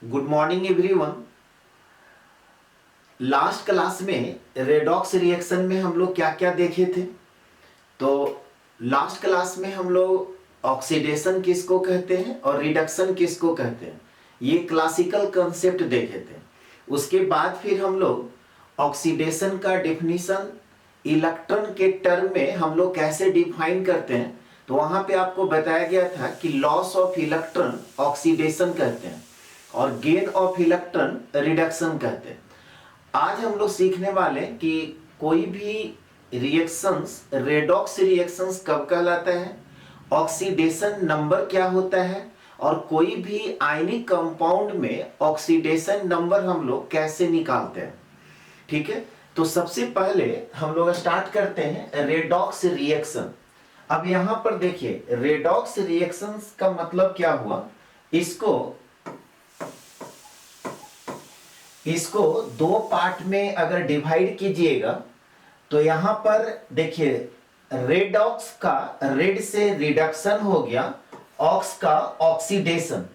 Good morning everyone. Last class में redox reaction में हम लोग क्या क्या देखे थे। तो लास्ट क्लास में हम लोग ऑक्सीडेशन किसको कहते हैं और रिडक्शन किसको कहते हैं, ये क्लासिकल कंसेप्ट देखे थे। उसके बाद फिर हम लोग ऑक्सीडेशन का डेफिनेशन इलेक्ट्रॉन के टर्म में हम लोग कैसे डिफाइन करते हैं, तो वहां पे आपको बताया गया था कि लॉस ऑफ इलेक्ट्रॉन ऑक्सीडेशन कहते हैं और गेन ऑफ इलेक्ट्रॉन रिडक्शन कहते हैं। आज हम लोग सीखने वाले कि कोई भी रिएक्शंस रेडॉक्स रिएक्शंस कब कहलाता है, ऑक्सीडेशन नंबर क्या होता है और कोई भी आयनिक कंपाउंड में ऑक्सीडेशन नंबर हम लोग कैसे निकालते हैं। ठीक है, तो सबसे पहले हम लोग स्टार्ट करते हैं रेडॉक्स रिएक्शन। अब यहां पर देखिए रेडॉक्स रिएक्शंस का मतलब क्या हुआ, इसको दो पार्ट में अगर डिवाइड कीजिएगा तो यहां पर देखिए रेडॉक्स का रेड से रिडक्शन हो गया, ऑक्स का ऑक्सीडेशन।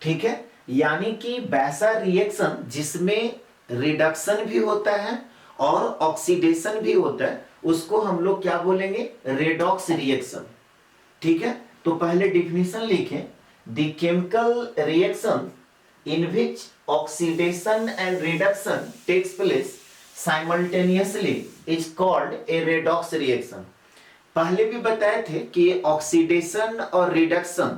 ठीक है, यानी कि वैसा रिएक्शन जिसमें रिडक्शन भी होता है और ऑक्सीडेशन भी होता है उसको हम लोग क्या बोलेंगे, रेडॉक्स रिएक्शन। ठीक है, तो पहले डिफिनेशन लिखें, the chemical reaction in which oxidation and reduction takes place simultaneously is called a redox reaction। पहले भी बताए थे कि ऑक्सीडेशन और रिडक्शन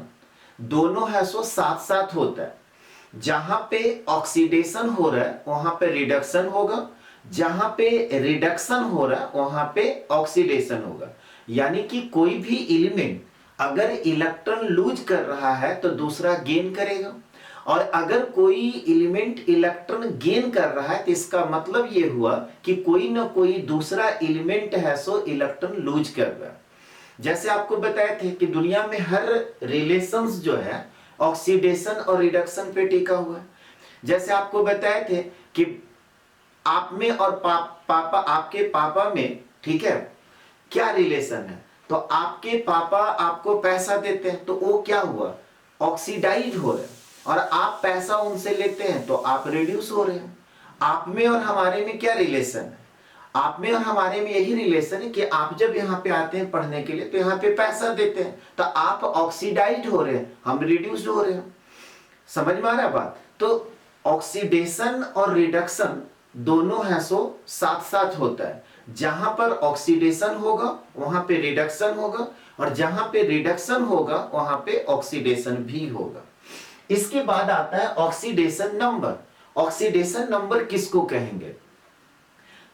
दोनों है सो साथ साथ होता है। जहां पे ऑक्सीडेशन हो रहा है वहां पे रिडक्शन होगा, जहां पे रिडक्शन हो रहा है वहां पे ऑक्सीडेशन होगा। यानी कि कोई भी एलिमेंट अगर इलेक्ट्रॉन लूज कर रहा है तो दूसरा गेन करेगा, और अगर कोई एलिमेंट इलेक्ट्रॉन गेन कर रहा है तो इसका मतलब यह हुआ कि कोई ना कोई दूसरा एलिमेंट है सो इलेक्ट्रॉन लूज कर रहा है। जैसे आपको बताए थे कि दुनिया में हर रिलेशंस जो है ऑक्सीडेशन और रिडक्शन पे टिका हुआ है। जैसे आपको बताए थे कि आप में और पापा आपके पापा में, ठीक है, क्या रिलेशन है, तो आपके पापा आपको पैसा देते हैं तो वो क्या हुआ, ऑक्सीडाइज हो रहा है, और आप पैसा उनसे लेते हैं तो आप रिड्यूस हो रहे हैं। आप में और हमारे में क्या रिलेशन है, आप में और हमारे में यही रिलेशन है कि आप जब यहाँ पे आते हैं पढ़ने के लिए तो यहाँ पे पैसा देते हैं तो आप ऑक्सीडाइज हो रहे हैं, हम रिड्यूस हो रहे हैं। समझ में आ रहा है बात। तो ऑक्सीडेशन और रिडक्शन दोनों है सो साथ साथ होता है। जहां पर ऑक्सीडेशन होगा वहां पे रिडक्शन होगा, और जहां पे रिडक्शन होगा वहां पे ऑक्सीडेशन भी होगा। इसके बाद आता है ऑक्सीडेशन नंबर। ऑक्सीडेशन नंबर किसको कहेंगे,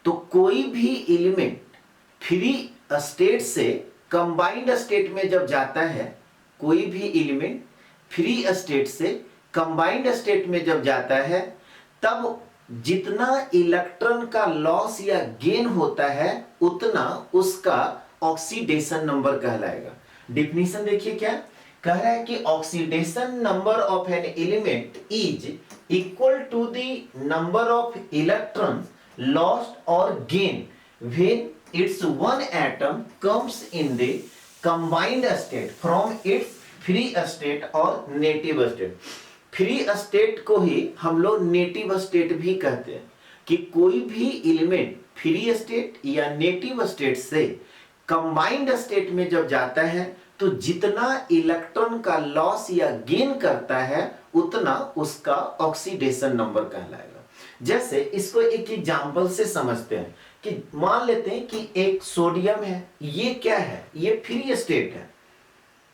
तो कोई भी एलिमेंट फ्री स्टेट से कंबाइंड स्टेट में जब जाता है, कोई भी एलिमेंट फ्री स्टेट से कंबाइंड स्टेट में जब जाता है तब जितना इलेक्ट्रॉन का लॉस या गेन होता है उतना उसका ऑक्सीडेशन नंबर कहलाएगा। डिफिनीशन देखिए क्या कह रहा है कि oxidation number of an element is equal to the number of electrons lost और gain when its one atom comes in the combined state from its free state और native state। फ्री स्टेट को ही हम लोग native state भी कहते हैं, कि कोई भी एलिमेंट फ्री स्टेट या नेटिव स्टेट से कंबाइंड स्टेट में जब जाता है तो जितना इलेक्ट्रॉन का लॉस या गेन करता है उतना उसका ऑक्सीडेशन नंबर कहलाएगा। जैसे इसको एक एग्जांपल से समझते हैं कि मान लेते हैं कि एक सोडियम है, ये क्या है, ये फ्री स्टेट है।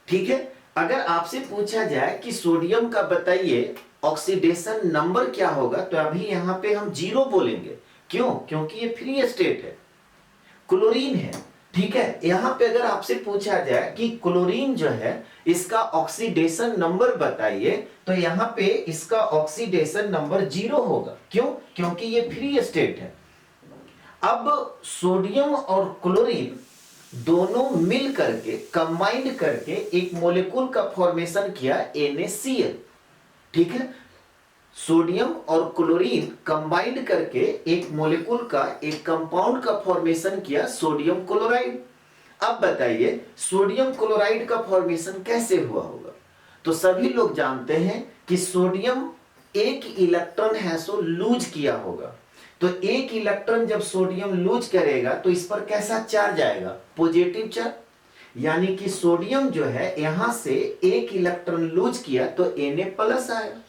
ठीक है, अगर आपसे पूछा जाए कि सोडियम का बताइए ऑक्सीडेशन नंबर क्या होगा तो अभी यहां पे हम 0 बोलेंगे। क्यों, क्योंकि ये फ्री स्टेट है। क्लोरीन है, ठीक है, यहां पे अगर आपसे पूछा जाए कि क्लोरीन जो है इसका ऑक्सीडेशन नंबर बताइए तो यहां पे इसका ऑक्सीडेशन नंबर 0 होगा। क्यों, क्योंकि ये फ्री स्टेट है। अब सोडियम और क्लोरीन दोनों मिल करके कंबाइंड करके एक मॉलिक्यूल का फॉर्मेशन किया NaCl। ठीक है, सोडियम और क्लोरीन कंबाइंड करके एक मॉलिक्यूल का एक कंपाउंड का फॉर्मेशन किया सोडियम क्लोराइड। अब बताइए सोडियम क्लोराइड का फॉर्मेशन कैसे हुआ होगा, तो सभी लोग जानते हैं कि सोडियम एक इलेक्ट्रॉन है सो लूज किया होगा। तो एक इलेक्ट्रॉन जब सोडियम लूज करेगा तो इस पर कैसा चार्ज आएगा? Positive charge. यानी कि सोडियम जो है यहां से एक इलेक्ट्रॉन लूज किया तो Na+ आएगा।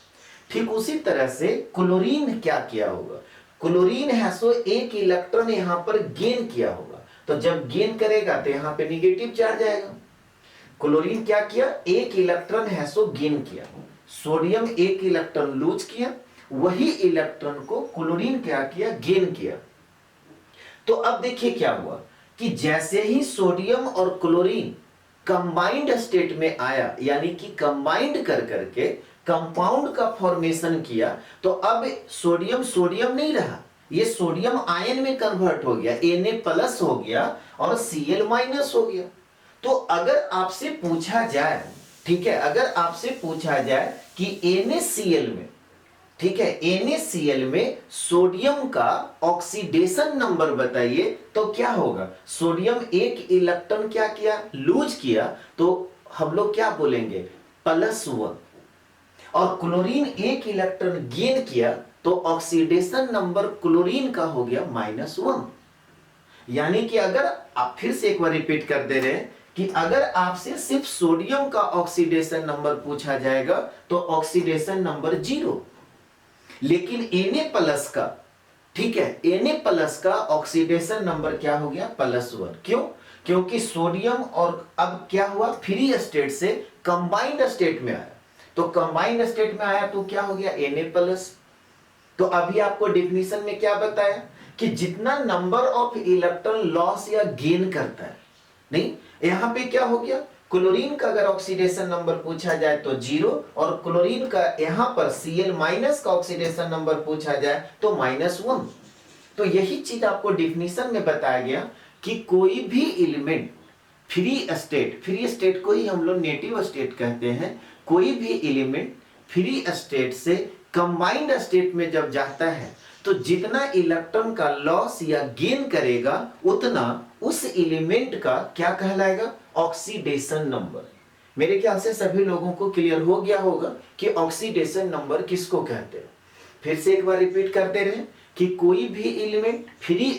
ठीक उसी तरह से क्लोरीन क्या किया होगा? क्लोरीन है सो एक इलेक्ट्रॉन यहां पर गेन किया होगा, तो जब गेन करेगा तो यहां पे निगेटिव चार्ज आएगा। क्लोरीन क्या किया? एक इलेक्ट्रॉन है सो गेन किया। सोडियम एक इलेक्ट्रॉन लूज किया, वही इलेक्ट्रॉन को क्लोरीन क्या किया? गेन किया। तो अब देखिए क्या हुआ कि जैसे ही सोडियम और क्लोरीन कंबाइंड स्टेट में आया, यानी कि कंबाइंड कर करके कंपाउंड का फॉर्मेशन किया, तो अब सोडियम सोडियम नहीं रहा, ये सोडियम आयन में कन्वर्ट हो गया, Na+ हो गया और Cl- हो गया। तो अगर आपसे पूछा जाए, ठीक है, अगर आपसे पूछा जाए कि NaCl में, ठीक है, NaCl में सोडियम का ऑक्सीडेशन नंबर बताइए, तो क्या होगा? सोडियम एक इलेक्ट्रॉन क्या किया? लूज किया, तो हम लोग क्या बोलेंगे? +1। और क्लोरीन एक इलेक्ट्रॉन गेन किया तो ऑक्सीडेशन नंबर क्लोरीन का हो गया -1। यानी कि अगर आप फिर से एक बार रिपीट कर दे रहे हैं कि अगर आपसे सिर्फ सोडियम का ऑक्सीडेशन नंबर पूछा जाएगा तो ऑक्सीडेशन नंबर 0, लेकिन Na+ का, ठीक है, Na+ का ऑक्सीडेशन नंबर क्या हो गया? +1। क्यों? क्योंकि सोडियम और अब क्या हुआ? फ्री स्टेट से कंबाइंड स्टेट में आया, तो कंबाइंड स्टेट में आया तो क्या हो गया? Na+। तो अभी आपको डिफिनीशन में क्या बताया कि जितना नंबर ऑफ इलेक्ट्रॉन लॉस या गेन करता है, नहीं, यहां पे क्या हो गया? क्लोरीन का अगर ऑक्सीडेशन नंबर पूछा जाए तो 0, और क्लोरीन का यहां पर Cl- का ऑक्सीडेशन नंबर पूछा जाए तो -1। तो यही चीज आपको डिफिनीशन में बताया गया कि कोई भी एलिमेंट फ्री स्टेट को ही हम लोग नेटिव स्टेट कहते हैं, कोई भी एलिमेंट फ्री स्टेट से कंबाइंड स्टेट में जब जाता है तो जितना इलेक्ट्रॉन का लॉस या गेन करेगा उतना उस एलिमेंट का क्या कहलाएगा? Oxidation number. मेरे ख्याल से सभी लोगों को क्लियर हो गया होगा कि ऑक्सीडेशन नंबर किसको कहते हैं। फिर से एक बार रिपीट करते रहे कि कोई भी एलिमेंट फ्री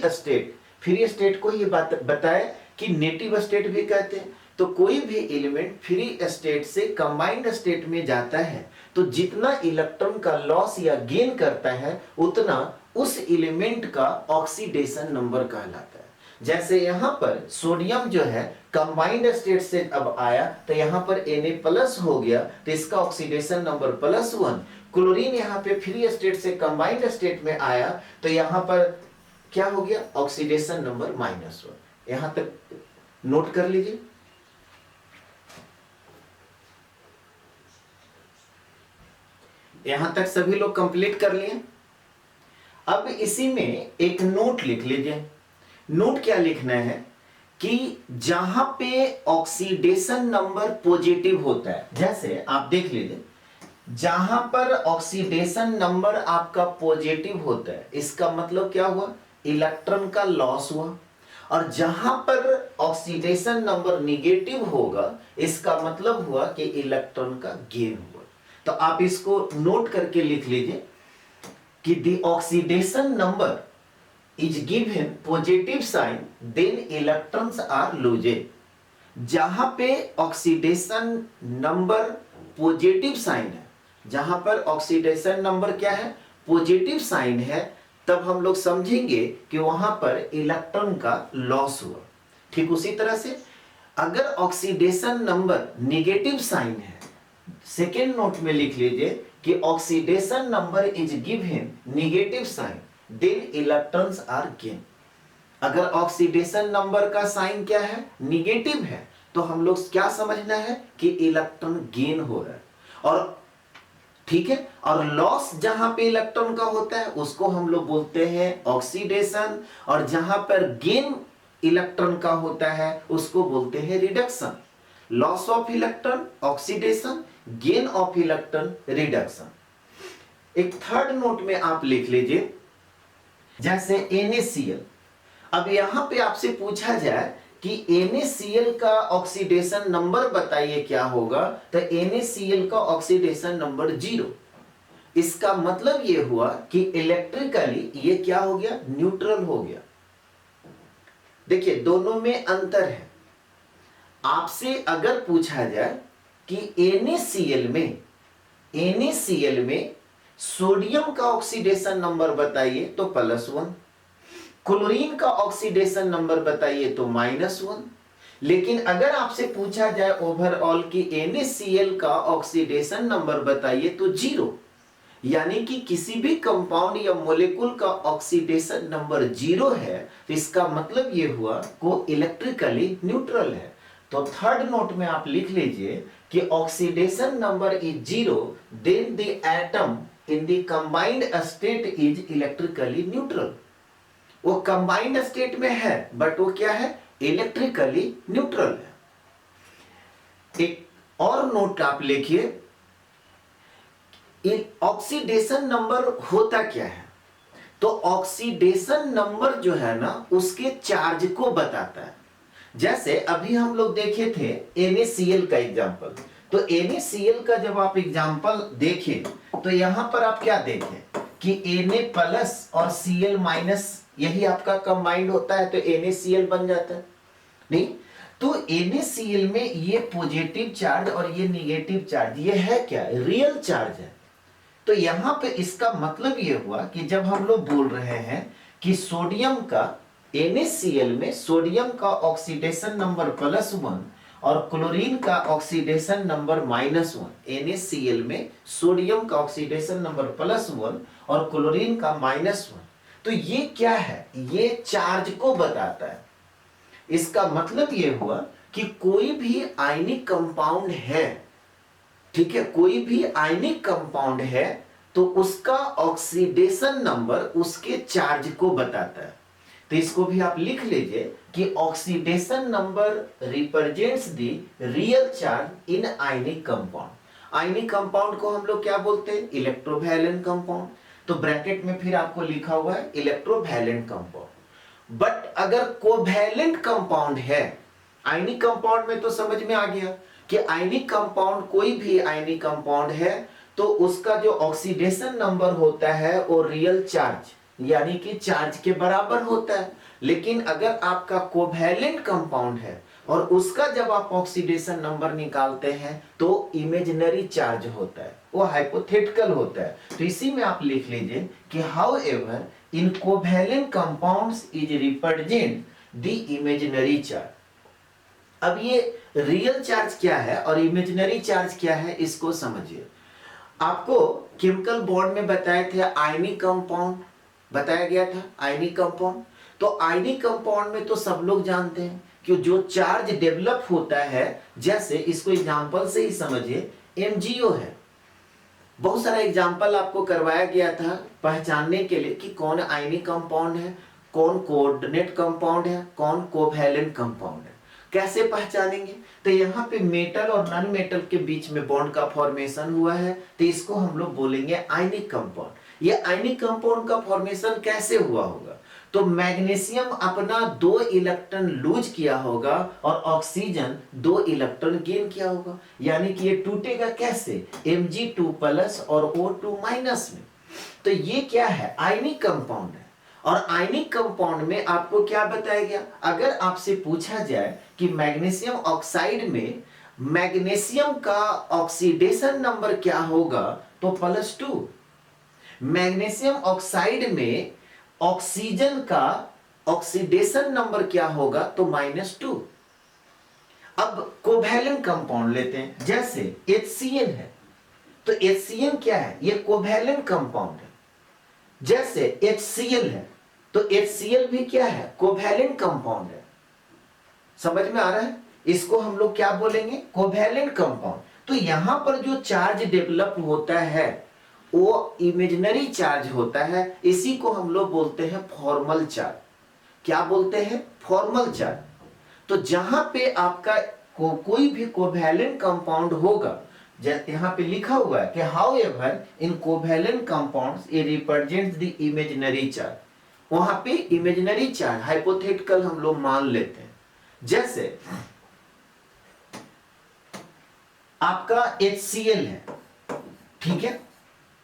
स्टेट को ये बात बताए कि नेटिव स्टेट भी कहते हैं। तो कोई भी एलिमेंट फ्री स्टेट से कंबाइंड स्टेट में जाता है तो जितना इलेक्ट्रॉन का लॉस या गेन करता है उतना उस एलिमेंट का ऑक्सीडेशन नंबर कहलाता है। जैसे यहां पर सोडियम जो है कंबाइंड स्टेट से अब आया तो यहां पर Na+ हो गया, तो इसका ऑक्सीडेशन नंबर +1। क्लोरीन यहां पे फ्री स्टेट से कंबाइंड स्टेट में आया तो यहां पर क्या हो गया? Oxidation number -1। यहां तक नोट कर लीजिए। यहां तक सभी लोग कंप्लीट कर लिए। अब इसी में एक नोट लिख लीजिए। नोट क्या लिखना है कि जहां पे ऑक्सीडेशन नंबर पॉजिटिव होता है, जैसे आप देख लीजिए, जहां पर ऑक्सीडेशन नंबर आपका पॉजिटिव होता है इसका मतलब क्या हुआ? इलेक्ट्रॉन का लॉस हुआ। और जहां पर ऑक्सीडेशन नंबर निगेटिव होगा इसका मतलब हुआ कि इलेक्ट्रॉन का गेन हुआ। तो आप इसको नोट करके लिख लीजिए कि the oxidation number is given positive sign then electrons are loosed. जहां पे ऑक्सीडेशन नंबर पॉजिटिव साइन है, जहां पर ऑक्सीडेशन नंबर क्या है? पॉजिटिव साइन है, तब हम लोग समझेंगे कि वहां पर इलेक्ट्रॉन का लॉस हुआ। ठीक उसी तरह से अगर ऑक्सीडेशन नंबर नेगेटिव साइन है, सेकेंड नोट में लिख लीजिए कि oxidation number is given negative sign then electrons are gain. अगर ऑक्सीडेशन नंबर का साइन क्या है? निगेटिव है, तो हम लोग क्या समझना है कि इलेक्ट्रॉन गेन हो रहा है। और ठीक है, और लॉस जहां पे इलेक्ट्रॉन का होता है उसको हम लोग बोलते हैं ऑक्सीडेशन, और जहां पर गेन इलेक्ट्रॉन का होता है उसको बोलते हैं reduction. Loss of electron oxidation, gain of electron reduction. एक थर्ड नोट में आप लिख लीजिए जैसे NaCl। अब यहां पे आपसे पूछा जाए कि NaCl का ऑक्सीडेशन नंबर बताइए क्या होगा, तो NaCl का ऑक्सीडेशन नंबर 0। इसका मतलब ये हुआ कि इलेक्ट्रिकली ये क्या हो गया, न्यूट्रल हो गया। देखिए दोनों में अंतर है। आपसे अगर पूछा जाए कि NaCl में सोडियम का ऑक्सीडेशन नंबर बताइए तो +1, क्लोरीन का ऑक्सीडेशन नंबर बताइए तो -1। लेकिन अगर आपसे पूछा जाए ओवरऑल कि NaCl का ऑक्सीडेशन नंबर बताइए तो 0, यानी कि किसी भी कंपाउंड या मॉलिक्यूल का ऑक्सीडेशन नंबर 0 है, तो इसका मतलब यह हुआ वो इलेक्ट्रिकली न्यूट्रल है। तो थर्ड नोट में आप लिख लीजिए कि oxidation number is 0, then the atom in the combined state is electrically neutral. वो कंबाइंड स्टेट में है बट वो क्या है, इलेक्ट्रिकली न्यूट्रल है। एक और नोट आप लिखिए, ऑक्सीडेशन नंबर होता क्या है। तो ऑक्सीडेशन नंबर जो है ना उसके चार्ज को बताता है। जैसे अभी हम लोग देखे थे NaCl का एग्जांपल, तो NaCl का जब आप एग्जांपल देखें तो यहां पर आप क्या देखें कि Na+ और Cl- यही आपका कंबाइंड होता है तो NaCl बन जाता है। नहीं तो NaCl में ये पॉजिटिव चार्ज और ये निगेटिव चार्ज, ये है क्या, रियल चार्ज है। तो यहां पे इसका मतलब ये हुआ कि जब हम लोग बोल रहे हैं कि सोडियम का NaCl में सोडियम का ऑक्सीडेशन नंबर +1 और क्लोरीन का ऑक्सीडेशन नंबर -1, NaCl में सोडियम का ऑक्सीडेशन नंबर +1 और क्लोरीन का -1, तो ये क्या है, ये चार्ज को बताता है। इसका मतलब ये हुआ कि कोई भी आयनिक कंपाउंड है, ठीक है, कोई भी आयनिक कंपाउंड है तो उसका ऑक्सीडेशन नंबर उसके चार्ज को बताता है। तो इसको भी आप लिख लीजिए कि oxidation number represents the real charge in ionic compound. Ionic compound को हम लोग क्या बोलते हैं, इलेक्ट्रोवैलेंट कंपाउंड। तो ब्रैकेट में फिर आपको लिखा हुआ है इलेक्ट्रोवैलेंट कंपाउंड। बट अगर कोवैलेंट कंपाउंड है, आयनिक कंपाउंड में तो समझ में आ गया कि आयनिक कंपाउंड कोई भी आयनिक कंपाउंड है तो उसका जो ऑक्सीडेशन नंबर होता है वो रियल चार्ज यानी कि चार्ज के बराबर होता है। लेकिन अगर आपका कोवैलेंट कंपाउंड है और उसका जब आप ऑक्सीडेशन नंबर निकालते हैं तो इमेजिनरी चार्ज होता है, वो हाइपोथेटिकल होता है। तो इसी में आप लिख लीजिए कि however in covalent compounds is represent the imaginary charge. अब ये रियल चार्ज क्या है और इमेजिनरी चार्ज क्या है इसको समझिए। आपको केमिकल बॉन्ड में बताए थे आयनिक कंपाउंड, बताया गया था आयनिक कंपाउंड। तो आयनिक कंपाउंड में तो सब लोग जानते हैं कि जो चार्ज डेवलप होता है, जैसे इसको एग्जांपल से ही समझिए, MgO है। बहुत सारा एग्जांपल आपको करवाया गया था पहचानने के लिए कि कौन आयनिक कंपाउंड है, कौन कोऑर्डिनेट कंपाउंड है, कौन कोवैलेंट कंपाउंड है। कैसे पहचानेंगे, तो यहाँ पे मेटल और नॉन मेटल के बीच में बॉन्ड का फॉर्मेशन हुआ है तो इसको हम लोग बोलेंगे आयनिक कंपाउंड। ये आयनिक कंपाउंड का फॉर्मेशन कैसे हुआ होगा, तो मैग्नीशियम अपना 2 इलेक्ट्रॉन लूज किया होगा और ऑक्सीजन 2 इलेक्ट्रॉन गेन किया होगा, यानी कि ये टूटेगा कैसे, Mg2+ और O2- में। तो ये क्या है, आयनिक कंपाउंड है। और आयनिक कंपाउंड में आपको क्या बताया गया, अगर आपसे पूछा जाए कि मैग्नीशियम ऑक्साइड में मैग्नीशियम का ऑक्सीडेशन नंबर क्या होगा तो +2। मैग्नीशियम ऑक्साइड में ऑक्सीजन का ऑक्सीडेशन नंबर क्या होगा तो -2। अब कोवैलेंट कंपाउंड लेते हैं, जैसे HCl है तो HCl क्या है, ये कोवैलेंट कंपाउंड है। जैसे HCl है तो HCl भी क्या है, कोवैलेंट कंपाउंड है। समझ में आ रहा है, इसको हम लोग क्या बोलेंगे, कोवैलेंट कंपाउंड। तो यहां पर जो चार्ज डेवलप होता है वो इमेजिनरी चार्ज होता है, इसी को हम लोग बोलते हैं फॉर्मल चार्ज। क्या बोलते हैं, फॉर्मल चार्ज। तो जहां पे आपका कोई भी कोवैलेंट कंपाउंड होगा, यहां पे लिखा हुआ है कि however in covalent compounds it represents the imaginary charge, वहां पे इमेजिनरी चार्ज हाइपोथेटिकल हम लोग मान लेते हैं। जैसे आपका HCl है, ठीक है,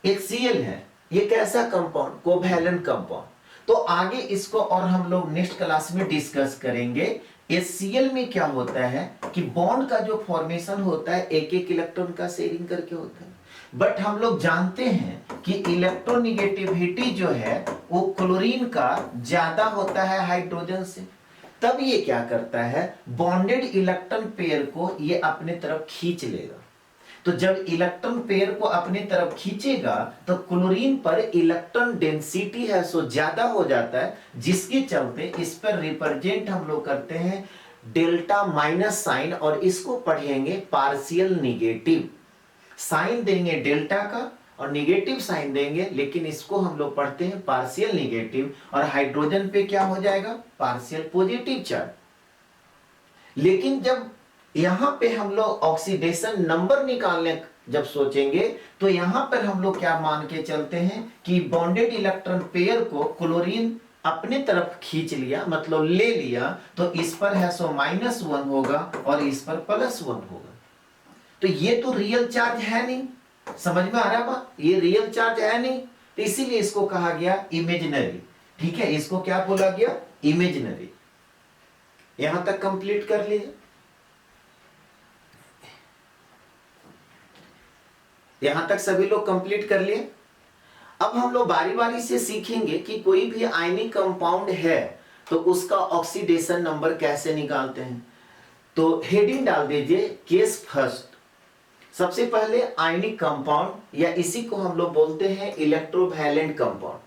HCl है, ये कैसा कंपाउंड, कोवैलेंट कंपाउंड। तो आगे इसको और हम लोग नेक्स्ट क्लास में डिस्कस करेंगे। HCl में क्या होता है कि बॉन्ड का जो फॉर्मेशन होता है एक एक इलेक्ट्रॉन का शेयरिंग करके होता है, बट हम लोग जानते हैं कि इलेक्ट्रोनिगेटिविटी जो है वो क्लोरीन का ज्यादा होता है हाइड्रोजन से। तब ये क्या करता है, बॉन्डेड इलेक्ट्रॉन पेयर को ये अपने तरफ खींच लेगा। तो जब इलेक्ट्रॉन पेयर को अपनी तरफ खींचेगा तो क्लोरीन पर इलेक्ट्रॉन डेंसिटी है सो ज्यादा हो जाता है, जिसके चलते इस पर रिप्रेजेंट हम लोग करते हैं डेल्टा माइनस साइन, और इसको पढ़ेंगे पार्शियल निगेटिव। साइन देंगे डेल्टा का और निगेटिव साइन देंगे, लेकिन इसको हम लोग पढ़ते हैं पार्शियल निगेटिव, और हाइड्रोजन पे क्या हो जाएगा, पार्शियल पॉजिटिव चार्ज। लेकिन जब यहां पे हम लोग ऑक्सीडेशन नंबर निकालने जब सोचेंगे तो यहां पर हम लोग क्या मान के चलते हैं कि बॉन्डेड इलेक्ट्रॉन पेयर को क्लोरीन अपने तरफ खींच लिया, मतलब ले लिया, तो इस पर है सो -1 होगा और इस पर +1 होगा। तो ये तो रियल चार्ज है नहीं, समझ में आ रहा है बात, ये रियल चार्ज है नहीं, तो इसीलिए इसको कहा गया इमेजिनरी। ठीक है, इसको क्या बोला गया, इमेजिनरी। यहां तक कंप्लीट कर लीजिए। यहां तक सभी लोग कंप्लीट कर लिए। अब हम लोग बारी बारी से सीखेंगे कि कोई भी आयनिक कंपाउंड है तो उसका ऑक्सीडेशन नंबर कैसे निकालते हैं। तो हेडिंग डाल दीजिए केस फर्स्ट। सबसे पहले आयनिक कंपाउंड, या इसी को हम लोग बोलते हैं इलेक्ट्रोवैलेंट कंपाउंड।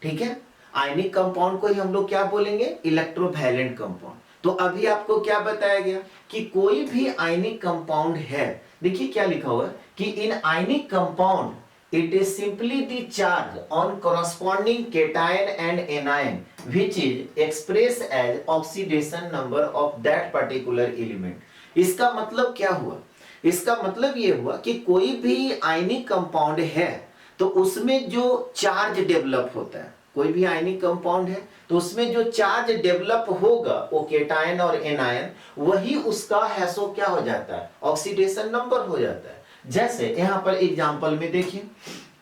ठीक है, आयनिक कंपाउंड को ही हम लोग क्या बोलेंगे, इलेक्ट्रोवैलेंट कंपाउंड। तो अभी आपको क्या बताया गया कि कोई भी आयनिक कंपाउंड है, देखिए क्या लिखा हुआ है कि in ionic compound it is simply the charge on corresponding cation and anion which is express as oxidation number of that particular element. इसका मतलब क्या हुआ, इसका मतलब ये हुआ कि कोई भी आयनिक कंपाउंड है तो उसमें जो चार्ज डेवलप होता है, कोई भी आयनिक कंपाउंड है तो उसमें जो चार्ज डेवलप होगा वो केटायन और एनायन, वही उसका है सो क्या हो जाता है, ऑक्सीडेशन नंबर हो जाता है। जैसे यहां पर एग्जांपल में देखिए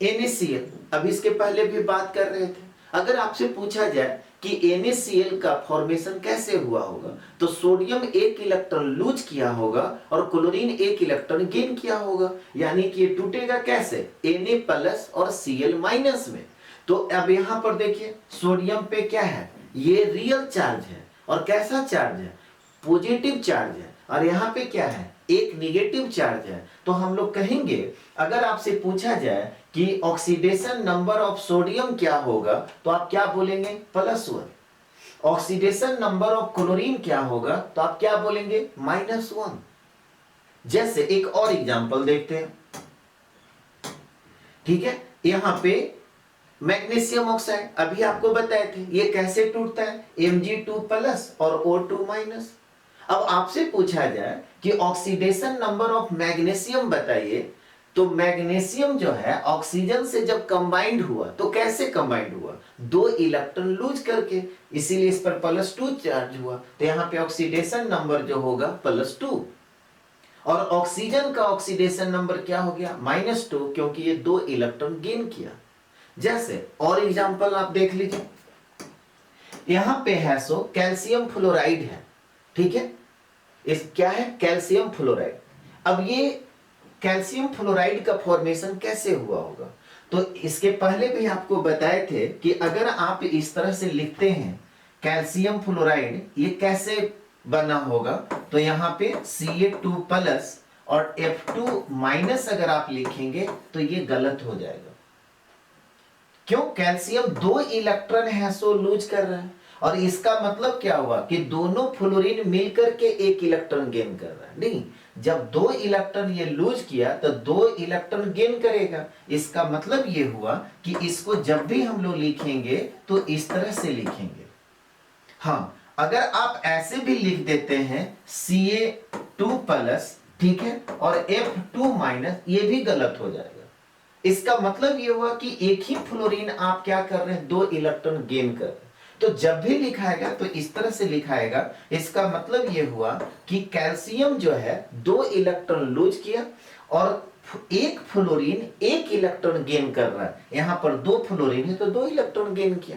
NaCl, अभी इसके पहले भी बात कर रहे थे। अगर आपसे पूछा जाए कि NaCl का फॉर्मेशन कैसे हुआ होगा, तो सोडियम एक इलेक्ट्रॉन लूज किया होगा और क्लोरीन एक इलेक्ट्रॉन गेन किया होगा, यानी कि ये टूटेगा कैसे, Na+ और Cl- में। तो अब यहां पर देखिए सोडियम पे क्या है, ये रियल चार्ज है, और कैसा चार्ज है, पॉजिटिव चार्ज है, और यहां पे क्या है, एक निगेटिव चार्ज है। तो हम लोग कहेंगे, अगर आपसे पूछा जाए कि ऑक्सीडेशन नंबर ऑफ सोडियम क्या होगा, तो आप क्या बोलेंगे, +1। ऑक्सीडेशन नंबर ऑफ क्लोरीन क्या होगा, तो आप क्या बोलेंगे, -1। जैसे एक और एग्जांपल देखते हैं। ठीक है, यहां पे मैग्नीशियम ऑक्साइड, अभी आपको बताए थे ये कैसे टूटता है, Mg2+ और O2-। अब आपसे पूछा जाए कि ऑक्सीडेशन नंबर ऑफ मैग्नीशियम बताइए, तो मैग्नीशियम जो है ऑक्सीजन से जब कंबाइंड हुआ तो कैसे कंबाइंड हुआ, 2 इलेक्ट्रॉन लूज करके, इसीलिए इस पर +2 चार्ज हुआ। तो यहां पे ऑक्सीडेशन नंबर जो होगा +2, और ऑक्सीजन का ऑक्सीडेशन नंबर क्या हो गया, -2, क्योंकि ये 2 इलेक्ट्रॉन गेन किया। जैसे और एग्जांपल आप देख लीजिए, यहां पे है सो कैल्शियम फ्लोराइड है। ठीक है, इस क्या है, कैल्शियम फ्लोराइड। अब ये कैल्शियम फ्लोराइड का फॉर्मेशन कैसे हुआ होगा, तो इसके पहले भी आपको बताए थे कि अगर आप इस तरह से लिखते हैं कैल्शियम फ्लोराइड, ये कैसे बना होगा, तो यहां पे Ca2+ और F2- अगर आप लिखेंगे तो ये गलत हो जाएगा। क्यों, कैल्शियम 2 इलेक्ट्रॉन है सो लूज कर रहा है, और इसका मतलब क्या हुआ कि दोनों फ्लोरीन मिलकर के 1 इलेक्ट्रॉन गेन कर रहा है। नहीं, जब 2 इलेक्ट्रॉन ये लूज किया तो 2 इलेक्ट्रॉन गेन करेगा। इसका मतलब ये हुआ कि इसको जब भी हम लोग लिखेंगे तो इस तरह से लिखेंगे। हाँ, अगर आप ऐसे भी लिख देते हैं Ca2+, ठीक है, और F2-, ये भी गलत हो जाएगा। इसका मतलब ये हुआ कि एक ही फ्लोरीन आप क्या कर रहे हैं, 2 इलेक्ट्रॉन गेन कर रहे हैं। तो जब भी लिखाएगा तो इस तरह से लिखाएगा, इसका मतलब ये हुआ कि कैल्शियम जो है 2 इलेक्ट्रॉन लूज किया और एक फ्लोरीन एक इलेक्ट्रॉन गेन कर रहा है, यहां पर 2 फ्लोरीन है तो 2 इलेक्ट्रॉन गेन किया।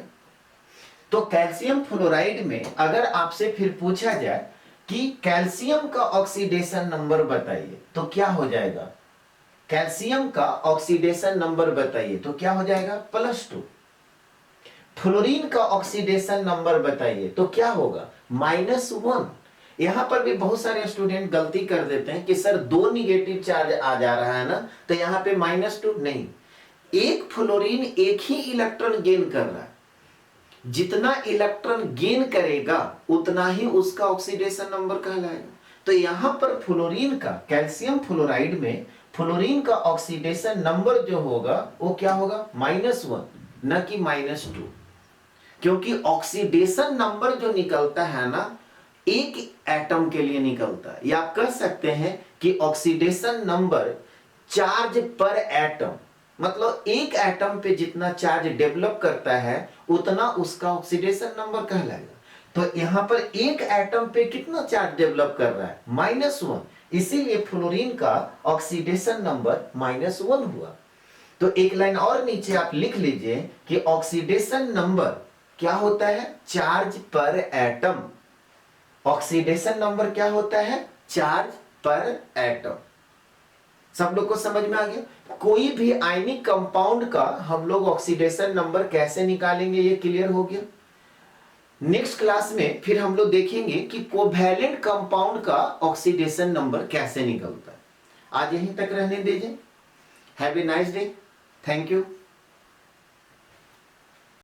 तो कैल्शियम फ्लोराइड में अगर आपसे फिर पूछा जाए कि कैल्शियम का ऑक्सीडेशन नंबर बताइए तो क्या हो जाएगा, कैल्शियम का ऑक्सीडेशन नंबर बताइए तो क्या हो जाएगा +2। फ्लोरीन का ऑक्सीडेशन नंबर बताइए तो क्या होगा -1। यहां पर भी बहुत सारे स्टूडेंट गलती कर देते हैं कि सर 2 निगेटिव चार्ज आ जा रहा है ना तो यहां पे -2 नहीं, एक फ्लोरीन एक ही इलेक्ट्रॉन गेन कर रहा है, जितना इलेक्ट्रॉन गेन करेगा उतना ही उसका ऑक्सीडेशन नंबर कहलाएगा। तो यहां पर फ्लोरीन का, कैल्शियम फ्लोराइड में फ्लोरीन का ऑक्सीडेशन नंबर जो होगा वो क्या होगा -1 न कि -2, क्योंकि ऑक्सीडेशन नंबर जो निकलता है ना एक एटम के लिए निकलता है, या आप कह सकते हैं कि ऑक्सीडेशन नंबर चार्ज पर एटम, मतलब एक एटम पे जितना चार्ज डेवलप करता है उतना उसका ऑक्सीडेशन नंबर कहलाएगा। तो यहां पर एक एटम पे कितना चार्ज डेवलप कर रहा है -1, इसीलिए फ्लोरीन का ऑक्सीडेशन नंबर -1 हुआ। तो एक लाइन और नीचे आप लिख लीजिए कि ऑक्सीडेशन नंबर क्या होता है, चार्ज पर एटम। ऑक्सीडेशन नंबर क्या होता है, चार्ज पर एटम। सब लोग को समझ में आ गया। कोई भी आयनिक कंपाउंड का हम लोग ऑक्सीडेशन नंबर कैसे निकालेंगे ये क्लियर हो गया। नेक्स्ट क्लास में फिर हम लोग देखेंगे कि कोवैलेंट कंपाउंड का ऑक्सीडेशन नंबर कैसे निकलता है। आज यहीं तक रहने दीजिए। Have a nice day, thank you.